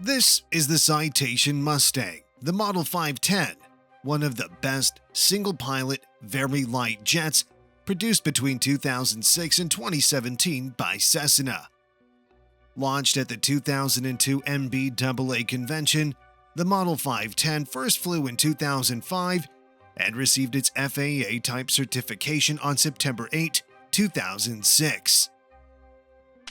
This is the Citation Mustang, the Model 510, one of the best single-pilot, very light jets produced between 2006 and 2017 by Cessna. Launched at the 2002 MBAA convention, the Model 510 first flew in 2005 and received its FAA type certification on September 8, 2006.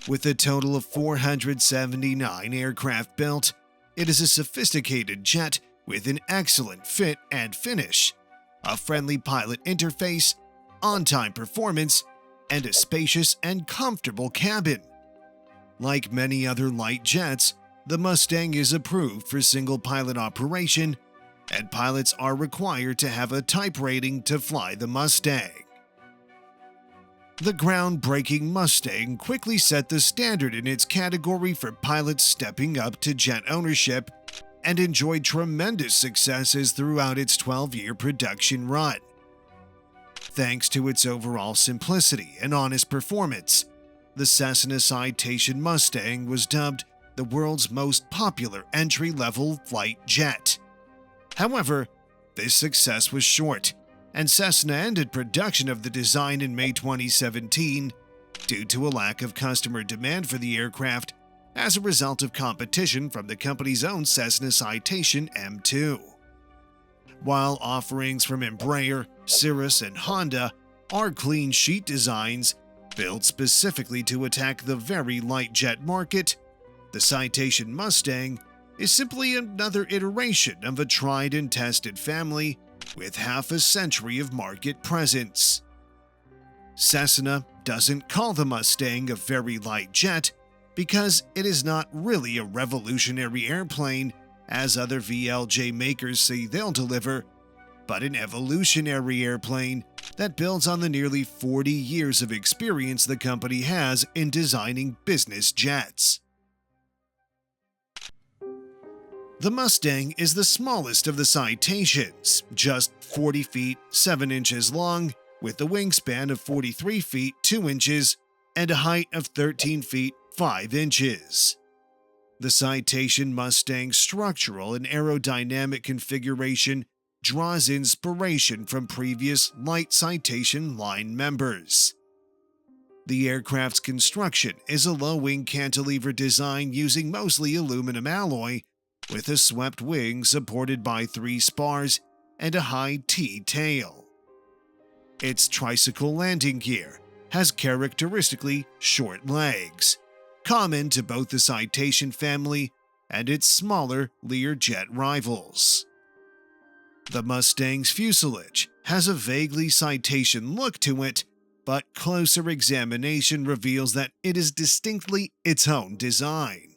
With a total of 479 aircraft built, it is a sophisticated jet with an excellent fit and finish, a friendly pilot interface, on-time performance, and a spacious and comfortable cabin. Like many other light jets, the Mustang is approved for single-pilot operation, and pilots are required to have a type rating to fly the Mustang. The groundbreaking Mustang quickly set the standard in its category for pilots stepping up to jet ownership and enjoyed tremendous successes throughout its 12-year production run. Thanks to its overall simplicity and honest performance, the Cessna Citation Mustang was dubbed the world's most popular entry-level flight jet. However, this success was short, and Cessna ended production of the design in May 2017 due to a lack of customer demand for the aircraft as a result of competition from the company's own Cessna Citation M2. While offerings from Embraer, Cirrus, and Honda are clean sheet designs built specifically to attack the very light jet market, the Citation Mustang is simply another iteration of a tried and tested family with half a century of market presence. Cessna doesn't call the Mustang a very light jet because it is not really a revolutionary airplane as other VLJ makers say they'll deliver, but an evolutionary airplane that builds on the nearly 40 years of experience the company has in designing business jets. The Mustang is the smallest of the Citations, just 40 feet 7 inches long, with a wingspan of 43 feet 2 inches and a height of 13 feet 5 inches. The Citation Mustang's structural and aerodynamic configuration draws inspiration from previous light Citation line members. The aircraft's construction is a low-wing cantilever design using mostly aluminum alloy, with a swept wing supported by 3 spars and a high T-tail. Its tricycle landing gear has characteristically short legs, common to both the Citation family and its smaller Learjet rivals. The Mustang's fuselage has a vaguely Citation look to it, but closer examination reveals that it is distinctly its own design.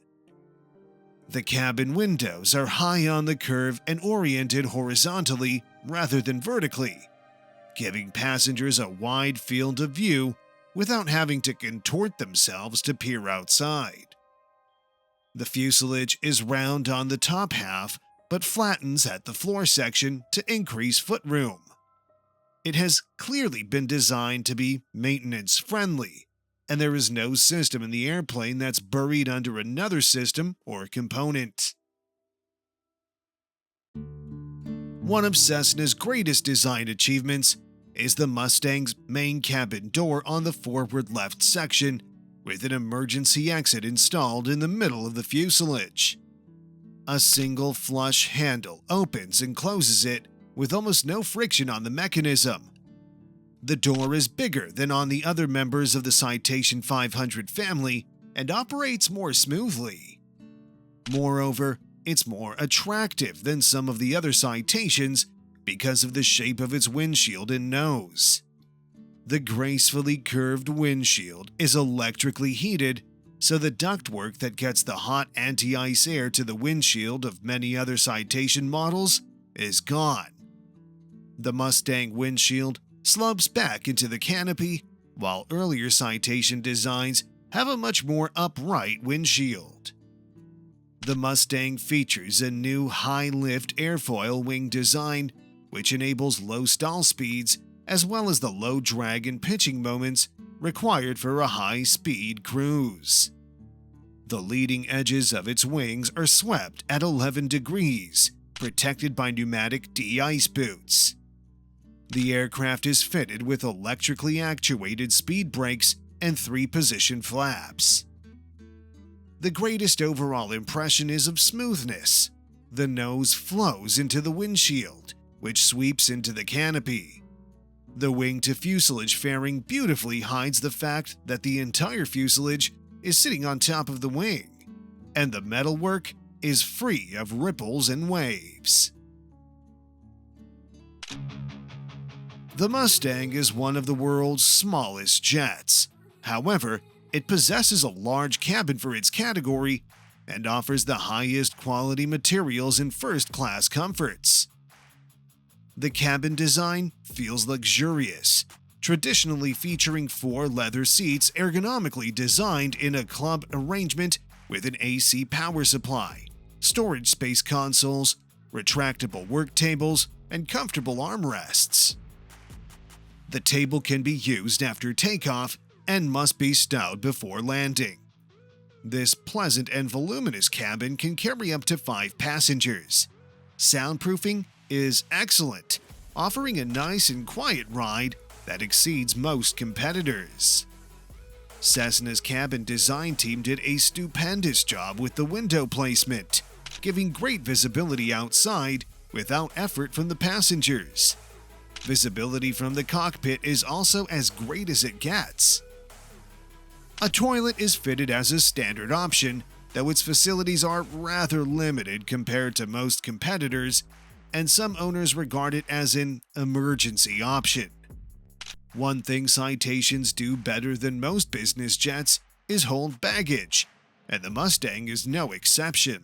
The cabin windows are high on the curve and oriented horizontally rather than vertically, giving passengers a wide field of view without having to contort themselves to peer outside. The fuselage is round on the top half but flattens at the floor section to increase footroom. It has clearly been designed to be maintenance-friendly, and there is no system in the airplane that's buried under another system or component. One of Cessna's greatest design achievements is the Mustang's main cabin door on the forward left section, with an emergency exit installed in the middle of the fuselage. A single flush handle opens and closes it with almost no friction on the mechanism. The door is bigger than on the other members of the Citation 500 family and operates more smoothly. Moreover, it's more attractive than some of the other Citations because of the shape of its windshield and nose. The gracefully curved windshield is electrically heated, so the ductwork that gets the hot anti-ice air to the windshield of many other Citation models is gone. The Mustang windshield slopes back into the canopy, while earlier Citation designs have a much more upright windshield. The Mustang features a new high-lift airfoil wing design, which enables low stall speeds as well as the low drag and pitching moments required for a high-speed cruise. The leading edges of its wings are swept at 11 degrees, protected by pneumatic de-ice boots. The aircraft is fitted with electrically actuated speed brakes and 3-position flaps. The greatest overall impression is of smoothness. The nose flows into the windshield, which sweeps into the canopy. The wing-to-fuselage fairing beautifully hides the fact that the entire fuselage is sitting on top of the wing, and the metalwork is free of ripples and waves. The Mustang is one of the world's smallest jets. However, it possesses a large cabin for its category and offers the highest quality materials and first-class comforts. The cabin design feels luxurious, traditionally featuring 4 leather seats ergonomically designed in a club arrangement with an AC power supply, storage space consoles, retractable work tables, and comfortable armrests. The table can be used after takeoff and must be stowed before landing. This pleasant and voluminous cabin can carry up to 5 passengers. Soundproofing is excellent, offering a nice and quiet ride that exceeds most competitors. Cessna's cabin design team did a stupendous job with the window placement, giving great visibility outside without effort from the passengers. Visibility from the cockpit is also as great as it gets. A toilet is fitted as a standard option, though its facilities are rather limited compared to most competitors, and some owners regard it as an emergency option. One thing Citations do better than most business jets is hold baggage, and the Mustang is no exception.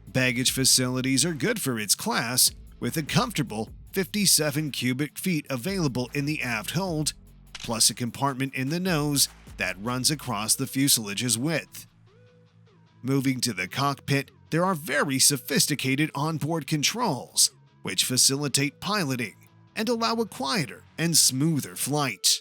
Baggage facilities are good for its class, with a comfortable 57 cubic feet available in the aft hold, plus a compartment in the nose that runs across the fuselage's width. Moving to the cockpit, there are very sophisticated onboard controls, which facilitate piloting and allow a quieter and smoother flight.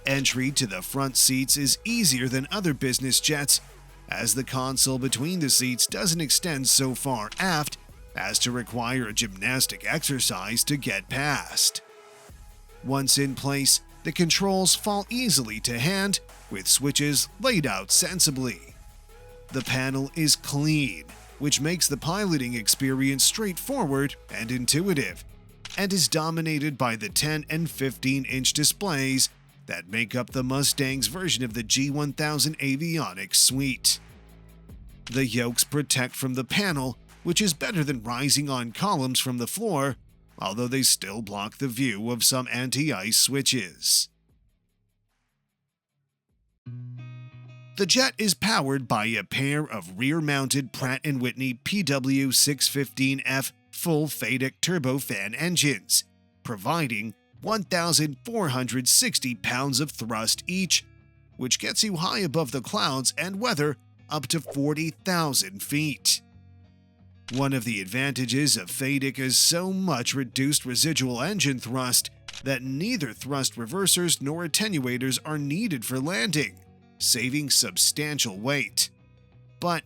Entry to the front seats is easier than other business jets, as the console between the seats doesn't extend so far aft as to require a gymnastic exercise to get past. Once in place, the controls fall easily to hand, with switches laid out sensibly. The panel is clean, which makes the piloting experience straightforward and intuitive, and is dominated by the 10 and 15-inch displays that make up the Mustang's version of the G1000 Avionics suite. The yokes protect from the panel, which is better than rising on columns from the floor, although they still block the view of some anti-ice switches. The jet is powered by a pair of rear-mounted Pratt & Whitney PW615F full FADEC turbofan engines, providing 1,460 pounds of thrust each, which gets you high above the clouds and weather up to 40,000 feet. One of the advantages of FADEC is so much reduced residual engine thrust that neither thrust reversers nor attenuators are needed for landing, saving substantial weight. But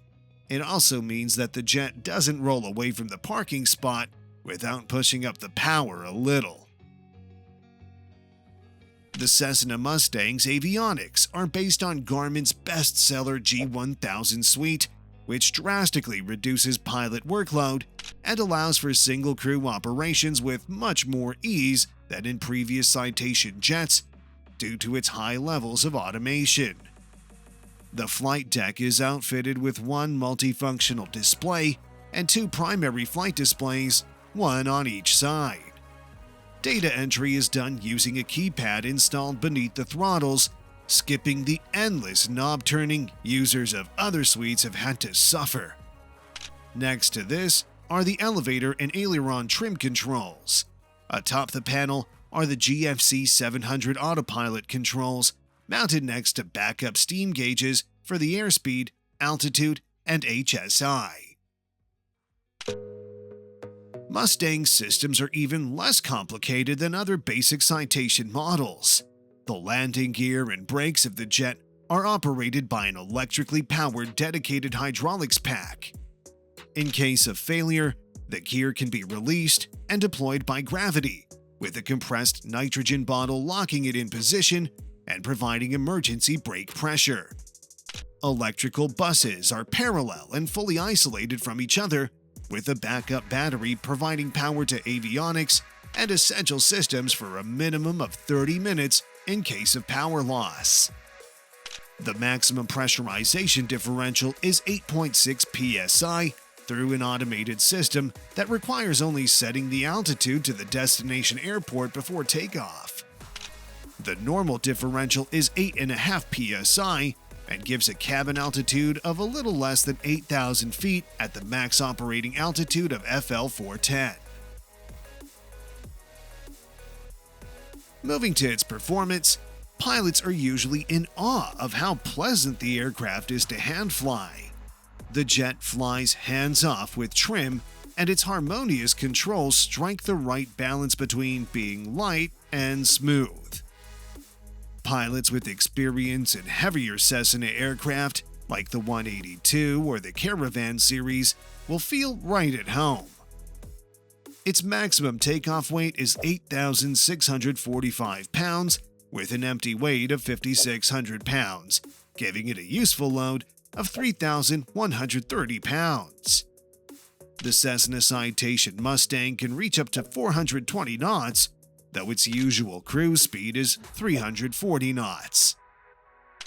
it also means that the jet doesn't roll away from the parking spot without pushing up the power a little. The Cessna Mustang's avionics are based on Garmin's bestseller G1000 suite, which drastically reduces pilot workload and allows for single crew operations with much more ease than in previous Citation jets due to its high levels of automation. The flight deck is outfitted with one multifunctional display and 2 primary flight displays, one on each side. Data entry is done using a keypad installed beneath the throttles, skipping the endless knob turning users of other suites have had to suffer. Next to this are the elevator and aileron trim controls. Atop the panel are the GFC 700 autopilot controls, mounted next to backup steam gauges for the airspeed, altitude, and HSI. Mustang systems are even less complicated than other basic Citation models. The landing gear and brakes of the jet are operated by an electrically powered dedicated hydraulics pack. In case of failure, the gear can be released and deployed by gravity, with a compressed nitrogen bottle locking it in position and providing emergency brake pressure. Electrical buses are parallel and fully isolated from each other, with a backup battery providing power to avionics and essential systems for a minimum of 30 minutes in case of power loss. The maximum pressurization differential is 8.6 psi through an automated system that requires only setting the altitude to the destination airport before takeoff. The normal differential is 8.5 psi and gives a cabin altitude of a little less than 8,000 feet at the max operating altitude of FL 410. Moving to its performance, pilots are usually in awe of how pleasant the aircraft is to hand fly. The jet flies hands-off with trim, and its harmonious controls strike the right balance between being light and smooth. Pilots with experience in heavier Cessna aircraft, like the 182 or the Caravan series, will feel right at home. Its maximum takeoff weight is 8,645 pounds, with an empty weight of 5,600 pounds, giving it a useful load of 3,130 pounds. The Cessna Citation Mustang can reach up to 420 knots, though its usual cruise speed is 340 knots.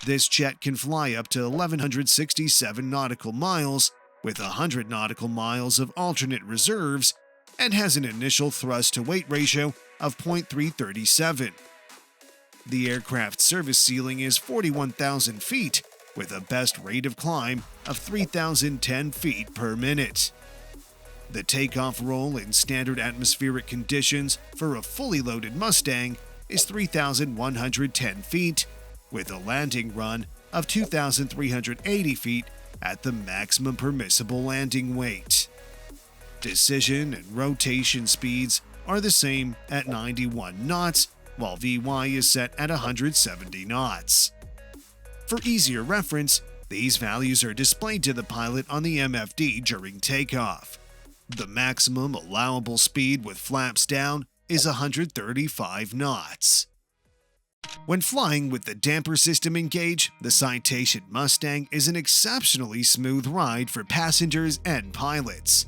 This jet can fly up to 1,167 nautical miles, with 100 nautical miles of alternate reserves, and has an initial thrust-to-weight ratio of 0.337. The aircraft's service ceiling is 41,000 feet, with a best rate of climb of 3,010 feet per minute. The takeoff roll in standard atmospheric conditions for a fully loaded Mustang is 3,110 feet, with a landing run of 2,380 feet at the maximum permissible landing weight. Decision and rotation speeds are the same at 91 knots, while VY is set at 170 knots. For easier reference, these values are displayed to the pilot on the MFD during takeoff. The maximum allowable speed with flaps down is 135 knots. When flying with the damper system engaged, the Citation Mustang is an exceptionally smooth ride for passengers and pilots.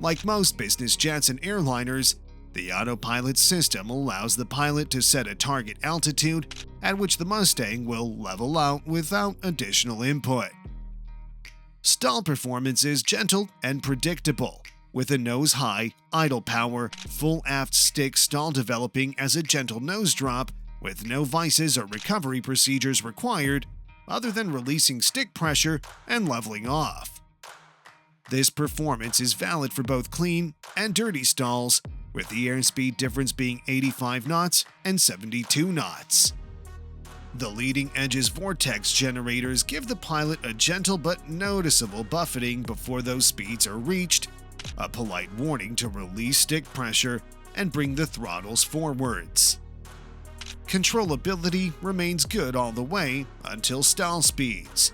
Like most business jets and airliners, the autopilot system allows the pilot to set a target altitude at which the Mustang will level out without additional input. Stall performance is gentle and predictable, with a nose-high, idle power, full aft stick stall developing as a gentle nose drop with no vices or recovery procedures required other than releasing stick pressure and leveling off. This performance is valid for both clean and dirty stalls, with the airspeed difference being 85 knots and 72 knots. The leading edge's vortex generators give the pilot a gentle but noticeable buffeting before those speeds are reached, a polite warning to release stick pressure and bring the throttles forwards. Controllability remains good all the way until stall speeds.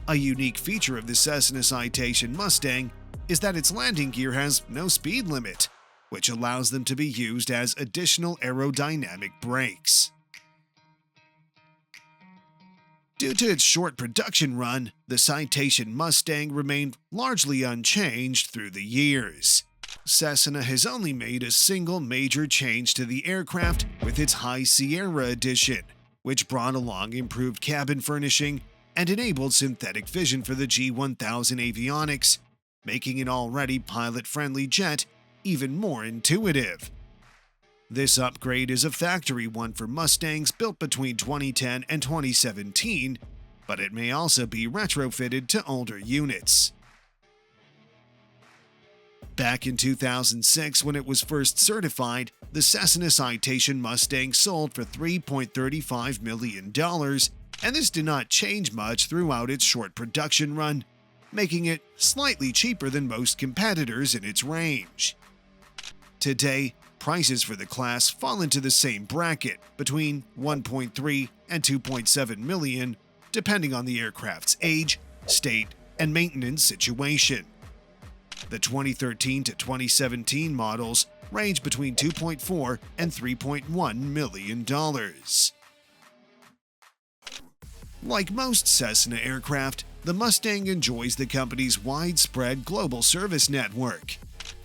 A unique feature of the Cessna Citation Mustang is that its landing gear has no speed limit, which allows them to be used as additional aerodynamic brakes. Due to its short production run, the Citation Mustang remained largely unchanged through the years. Cessna has only made a single major change to the aircraft with its High Sierra edition, which brought along improved cabin furnishing and enabled synthetic vision for the G1000 avionics, making an already pilot-friendly jet even more intuitive. This upgrade is a factory one for Mustangs built between 2010 and 2017, but it may also be retrofitted to older units. Back in 2006, when it was first certified, the Cessna Citation Mustang sold for $3.35 million, and this did not change much throughout its short production run, making it slightly cheaper than most competitors in its range. Today, prices for the class fall into the same bracket, between $1.3 and $2.7 million, depending on the aircraft's age, state, and maintenance situation. The 2013 to 2017 models range between $2.4 and $3.1 million. Like most Cessna aircraft, the Mustang enjoys the company's widespread global service network.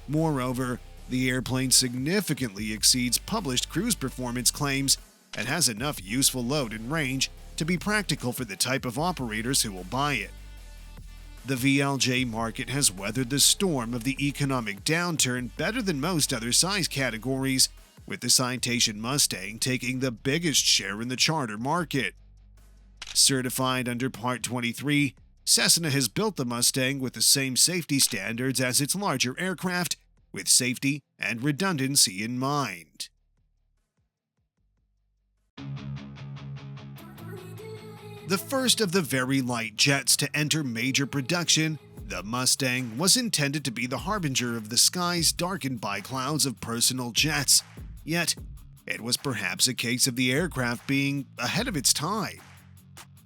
Moreover, the airplane significantly exceeds published cruise performance claims and has enough useful load and range to be practical for the type of operators who will buy it. The VLJ market has weathered the storm of the economic downturn better than most other size categories, with the Citation Mustang taking the biggest share in the charter market. Certified under Part 23, Cessna has built the Mustang with the same safety standards as its larger aircraft, with safety and redundancy in mind. The first of the very light jets to enter major production, the Mustang was intended to be the harbinger of the skies darkened by clouds of personal jets, yet it was perhaps a case of the aircraft being ahead of its time.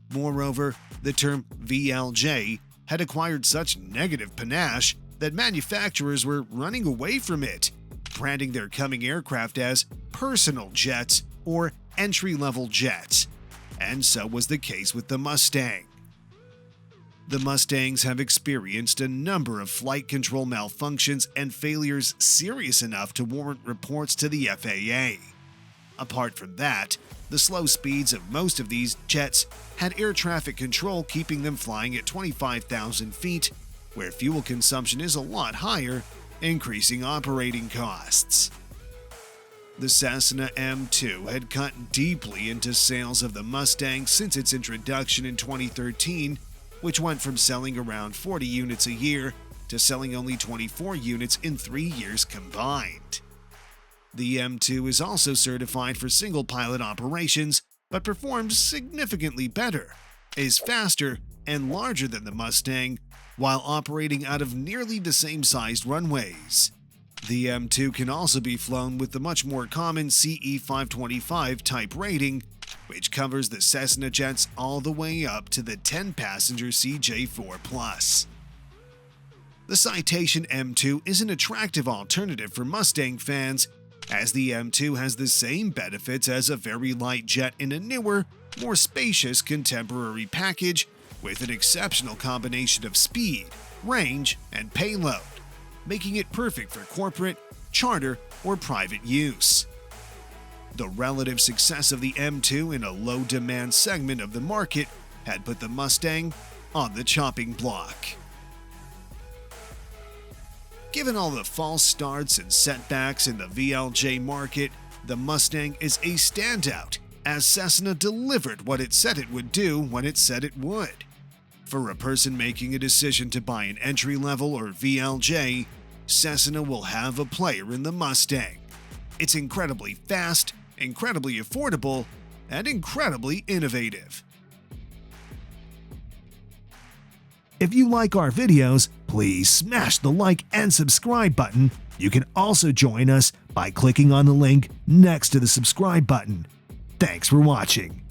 Moreover, the term VLJ had acquired such negative panache that manufacturers were running away from it, branding their coming aircraft as personal jets or entry-level jets. And so was the case with the Mustang. The Mustangs have experienced a number of flight control malfunctions and failures serious enough to warrant reports to the FAA. Apart from that, the slow speeds of most of these jets had air traffic control keeping them flying at 25,000 feet, where fuel consumption is a lot higher, increasing operating costs. The Cessna M2 had cut deeply into sales of the Mustang since its introduction in 2013, which went from selling around 40 units a year to selling only 24 units in 3 years combined. The M2 is also certified for single-pilot operations, but performs significantly better, is faster, and larger than the Mustang, while operating out of nearly the same sized runways. The M2 can also be flown with the much more common CE 525 type rating, which covers the Cessna jets all the way up to the 10-passenger CJ4+. The Citation M2 is an attractive alternative for Mustang fans, as the M2 has the same benefits as a very light jet in a newer, more spacious contemporary package with an exceptional combination of speed, range, and payload, making it perfect for corporate, charter, or private use. The relative success of the M2 in a low-demand segment of the market had put the Mustang on the chopping block. Given all the false starts and setbacks in the VLJ market, the Mustang is a standout, as Cessna delivered what it said it would do when it said it would. For a person making a decision to buy an entry-level or VLJ, Cessna will have a player in the Mustang. It's incredibly fast, incredibly affordable, and incredibly innovative. If you like our videos, please smash the like and subscribe button. You can also join us by clicking on the link next to the subscribe button. Thanks for watching.